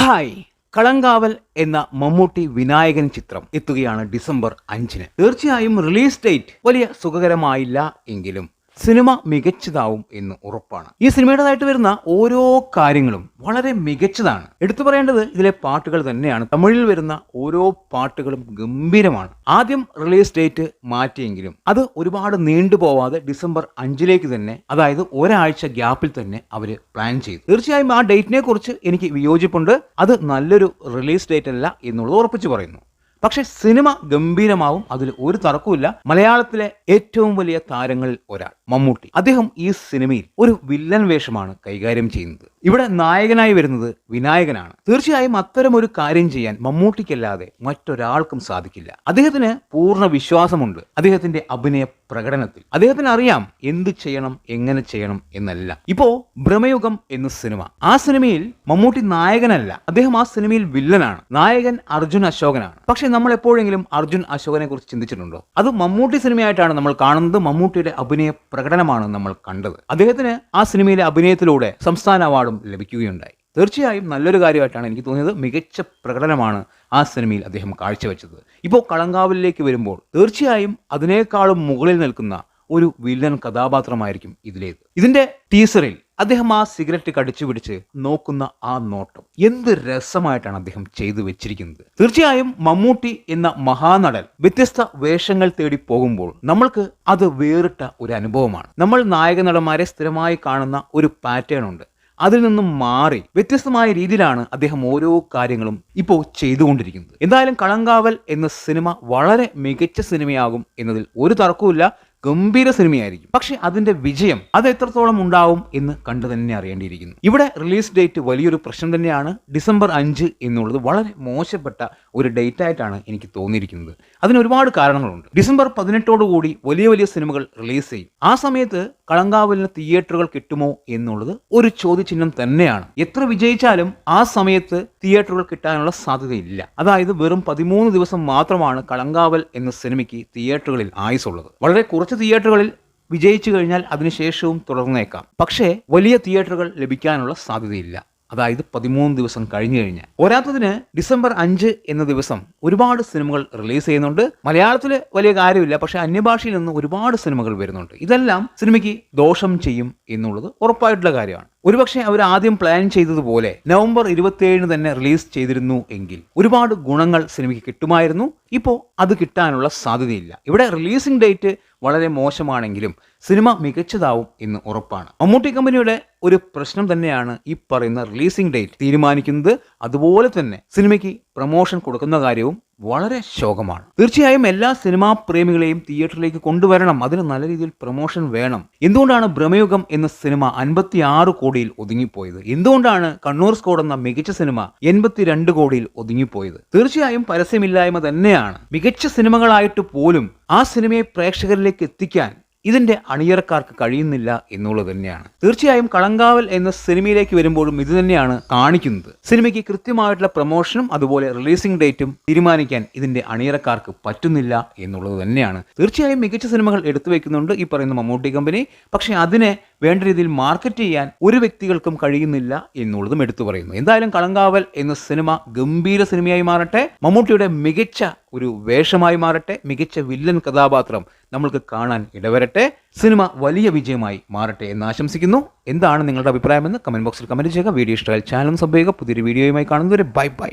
Hi, Kalamkaval എന്ന മമ്മൂട്ടി വിനായകൻ ചിത്രം എത്തുകയാണ് ഡിസംബർ 5-ന്. തീർച്ചയായും റിലീസ് ഡേറ്റ് വലിയ സുഖകരമായില്ല എങ്കിലും സിനിമ മികച്ചതാവും എന്ന് ഉറപ്പാണ്. ഈ സിനിമയുടേതായിട്ട് വരുന്ന ഓരോ കാര്യങ്ങളും വളരെ മികച്ചതാണ്. എടുത്തു പറയേണ്ടത് ഇതിലെ പാട്ടുകൾ തന്നെയാണ്. തമിഴിൽ വരുന്ന ഓരോ പാട്ടുകളും ഗംഭീരമാണ്. ആദ്യം റിലീസ് ഡേറ്റ് മാറ്റിയെങ്കിലും അത് ഒരുപാട് നീണ്ടുപോവാതെ ഡിസംബർ 5-ലേക്ക് തന്നെ, അതായത് ഒരാഴ്ച ഗ്യാപ്പിൽ തന്നെ അവര് പ്ലാൻ ചെയ്തു. തീർച്ചയായും ആ ഡേറ്റിനെ കുറിച്ച് എനിക്ക് വിയോജിപ്പുണ്ട്. അത് നല്ലൊരു റിലീസ് ഡേറ്റ് അല്ല എന്നുള്ളത് ഉറപ്പിച്ചു പറയുന്നു. പക്ഷെ സിനിമ ഗംഭീരമാവും, അതിൽ ഒരു തർക്കവുമില്ല. മലയാളത്തിലെ ഏറ്റവും വലിയ താരങ്ങളിൽ ഒരാൾ മമ്മൂട്ടി. അദ്ദേഹം ഈ സിനിമയിൽ ഒരു വില്ലൻ വേഷമാണ് കൈകാര്യം ചെയ്യുന്നത്. ഇവിടെ നായകനായി വരുന്നത് വിനായകനാണ്. തീർച്ചയായും അത്തരം ഒരു കാര്യം ചെയ്യാൻ മമ്മൂട്ടിക്കല്ലാതെ മറ്റൊരാൾക്കും സാധിക്കില്ല. അദ്ദേഹത്തിന് പൂർണ്ണ വിശ്വാസമുണ്ട് അദ്ദേഹത്തിന്റെ അഭിനയ പ്രകടനത്തിൽ. അദ്ദേഹത്തിന് അറിയാം എന്ത് ചെയ്യണം, എങ്ങനെ ചെയ്യണം എന്നല്ല. ഇപ്പോ ഭ്രമയുഗം എന്ന സിനിമ, ആ സിനിമയിൽ മമ്മൂട്ടി നായകനല്ല, അദ്ദേഹം ആ സിനിമയിൽ വില്ലനാണ്. നായകൻ അർജുൻ അശോകനാണ്. പക്ഷെ നമ്മൾ എപ്പോഴെങ്കിലും അർജുൻ അശോകനെ കുറിച്ച് ചിന്തിച്ചിട്ടുണ്ടോ? അത് മമ്മൂട്ടി സിനിമയായിട്ടാണ് നമ്മൾ കാണുന്നത്. മമ്മൂട്ടിയുടെ അഭിനയ പ്രകടനമാണ് നമ്മൾ കണ്ടത്. അദ്ദേഹത്തിന് ആ സിനിമയിലെ അഭിനയത്തിലൂടെ സംസ്ഥാന അവാർഡും ലഭിക്കുകയുണ്ടായി. തീർച്ചയായും നല്ലൊരു കാര്യമായിട്ടാണ് എനിക്ക് തോന്നിയത്. മികച്ച പ്രകടനമാണ് ആ സിനിമയിൽ അദ്ദേഹം കാഴ്ചവെച്ചത്. ഇപ്പോൾ കളങ്കാവലിലേക്ക് വരുമ്പോൾ തീർച്ചയായും അതിനേക്കാളും മുകളിൽ നിൽക്കുന്ന ഒരു വില്ലൻ കഥാപാത്രമായിരിക്കും ഇതിലേത്. ഇതിന്റെ ടീസറിൽ അദ്ദേഹം ആ സിഗരറ്റ് കടിച്ചു പിടിച്ച് നോക്കുന്ന ആ നോട്ടം എന്ത് രസമായിട്ടാണ് അദ്ദേഹം ചെയ്തു വെച്ചിരിക്കുന്നത്. തീർച്ചയായും മമ്മൂട്ടി എന്ന മഹാനടൻ വ്യത്യസ്ത വേഷങ്ങൾ തേടി പോകുമ്പോൾ നമ്മൾക്ക് അത് വേറിട്ട ഒരു അനുഭവമാണ്. നമ്മൾ നായക നടന്മാരെ സ്ഥിരമായി കാണുന്ന ഒരു പാറ്റേൺ ഉണ്ട്. അതിൽ നിന്നും മാറി വ്യത്യസ്തമായ രീതിയിലാണ് അദ്ദേഹം ഓരോ കാര്യങ്ങളും ഇപ്പോൾ ചെയ്തുകൊണ്ടിരിക്കുന്നത്. എന്തായാലും കളങ്കാവൽ എന്ന സിനിമ വളരെ മികച്ച സിനിമയാകും എന്നതിൽ ഒരു തർക്കവുമില്ല. ഗംഭീര സിനിമയായിരിക്കും. പക്ഷെ അതിന്റെ വിജയം അത് എത്രത്തോളം ഉണ്ടാവും എന്ന് കണ്ടു തന്നെ അറിയേണ്ടിയിരിക്കുന്നു. ഇവിടെ റിലീസ് ഡേറ്റ് വലിയൊരു പ്രശ്നം തന്നെയാണ്. ഡിസംബർ 5 എന്നുള്ളത് വളരെ മോശപ്പെട്ട ഒരു ഡേറ്റ് ആയിട്ടാണ് എനിക്ക് തോന്നിയിരിക്കുന്നത്. അതിന് ഒരുപാട് കാരണങ്ങളുണ്ട്. ഡിസംബർ 18 വലിയ വലിയ സിനിമകൾ റിലീസ് ചെയ്യും. ആ സമയത്ത് കളങ്കാവലിന് തിയേറ്ററുകൾ കിട്ടുമോ എന്നുള്ളത് ഒരു ചോദ്യചിഹ്നം തന്നെയാണ്. എത്ര വിജയിച്ചാലും ആ സമയത്ത് തിയേറ്ററുകൾ കിട്ടാനുള്ള സാധ്യതയില്ല. അതായത് വെറും 13 ദിവസം മാത്രമാണ് കളങ്കാവൽ എന്ന സിനിമയ്ക്ക് തിയേറ്ററുകളിൽ ആയുസുള്ളത്. വളരെ കുറച്ച് തിയേറ്ററുകളിൽ വിജയിച്ചു കഴിഞ്ഞാൽ അതിനുശേഷവും തുടർന്നേക്കാം. പക്ഷേ വലിയ തിയേറ്ററുകൾ ലഭിക്കാനുള്ള സാധ്യതയില്ല. അതായത് 13 ദിവസം കഴിഞ്ഞു കഴിഞ്ഞാൽ. പോരാത്തതിന് ഡിസംബർ 5 എന്ന ദിവസം ഒരുപാട് സിനിമകൾ റിലീസ് ചെയ്യുന്നുണ്ട്. മലയാളത്തിൽ വലിയ കാര്യമില്ല, പക്ഷെ അന്യഭാഷയിൽ നിന്ന് ഒരുപാട് സിനിമകൾ വരുന്നുണ്ട്. ഇതെല്ലാം സിനിമയ്ക്ക് ദോഷം ചെയ്യും എന്നുള്ളത് ഉറപ്പായിട്ടുള്ള കാര്യമാണ്. ഒരുപക്ഷെ അവർ ആദ്യം പ്ലാൻ ചെയ്തതുപോലെ നവംബർ 27 തന്നെ റിലീസ് ചെയ്തിരുന്നു എങ്കിൽ ഒരുപാട് ഗുണങ്ങൾ സിനിമയ്ക്ക് കിട്ടുമായിരുന്നു. ഇപ്പോൾ അത് കിട്ടാനുള്ള സാധ്യതയില്ല. ഇവിടെ റിലീസിംഗ് ഡേറ്റ് വളരെ മോശമാണെങ്കിലും സിനിമ മികച്ചതാവും എന്ന് ഉറപ്പാണ്. മമ്മൂട്ടി കമ്പനിയുടെ ഒരു പ്രശ്നം തന്നെയാണ് ഈ പറയുന്ന റിലീസിംഗ് ഡേറ്റ് തീരുമാനിക്കുന്നത്. അതുപോലെ തന്നെ സിനിമയ്ക്ക് പ്രൊമോഷൻ കൊടുക്കുന്ന കാര്യവും വളരെ ശോകമാണ്. തീർച്ചയായും എല്ലാ സിനിമാ പ്രേമികളെയും തിയേറ്ററിലേക്ക് കൊണ്ടുവരണം. അതിന് നല്ല രീതിയിൽ പ്രൊമോഷൻ വേണം. എന്തുകൊണ്ടാണ് ഭ്രമയുഗം എന്ന സിനിമ 56 കോടിയിൽ ഒതുങ്ങിപ്പോയത്? എന്തുകൊണ്ടാണ് കണ്ണൂർ സ്ക്വാഡ് എന്ന മികച്ച സിനിമ 82 കോടിയിൽ ഒതുങ്ങിപ്പോയത്? തീർച്ചയായും പരസ്യമില്ലായ്മ തന്നെയാണ്. മികച്ച സിനിമകളായിട്ട് പോലും ആ സിനിമയെ പ്രേക്ഷകരിലേക്ക് എത്തിക്കാൻ ഇതിന്റെ അണിയറക്കാർക്ക് കഴിയുന്നില്ല എന്നുള്ളത് തന്നെയാണ്. തീർച്ചയായും കളങ്കാവൽ എന്ന സിനിമയിലേക്ക് വരുമ്പോഴും ഇത് തന്നെയാണ് കാണിക്കുന്നത്. സിനിമയ്ക്ക് കൃത്യമായിട്ടുള്ള പ്രൊമോഷനും അതുപോലെ റിലീസിംഗ് ഡേറ്റും തീരുമാനിക്കാൻ ഇതിന്റെ അണിയറക്കാർക്ക് പറ്റുന്നില്ല എന്നുള്ളത് തന്നെയാണ്. തീർച്ചയായും മികച്ച സിനിമകൾ എടുത്തു വെക്കുന്നുണ്ട് ഈ പറയുന്ന മമ്മൂട്ടി കമ്പനി. പക്ഷെ അതിനെ വേണ്ട രീതിയിൽ മാർക്കറ്റ് ചെയ്യാൻ ഒരു വ്യക്തികൾക്കും കഴിയുന്നില്ല എന്നുള്ളതും എടുത്തു പറയുന്നു. എന്തായാലും കളങ്കാവൽ എന്ന സിനിമ ഗംഭീര സിനിമയായി മാറട്ടെ. മമ്മൂട്ടിയുടെ മികച്ച ഒരു വേഷമായി മാറട്ടെ. മികച്ച വില്ലൻ കഥാപാത്രം നമ്മൾക്ക് കാണാൻ ഇടവരട്ടെ. സിനിമ വലിയ വിജയമായി മാറട്ടെ എന്ന് ആശംസിക്കുന്നു. എന്താണ് നിങ്ങളുടെ അഭിപ്രായമെന്ന് കമന്റ് ബോക്സിൽ കമന്റ് ചെയ്യുക. വീഡിയോ ഇഷ്ടമായാൽ ചാനൽ സബ് ചെയ്യുക. പുതിയൊരു വീഡിയോയുമായി കാണുന്നവരെ ബൈ ബൈ.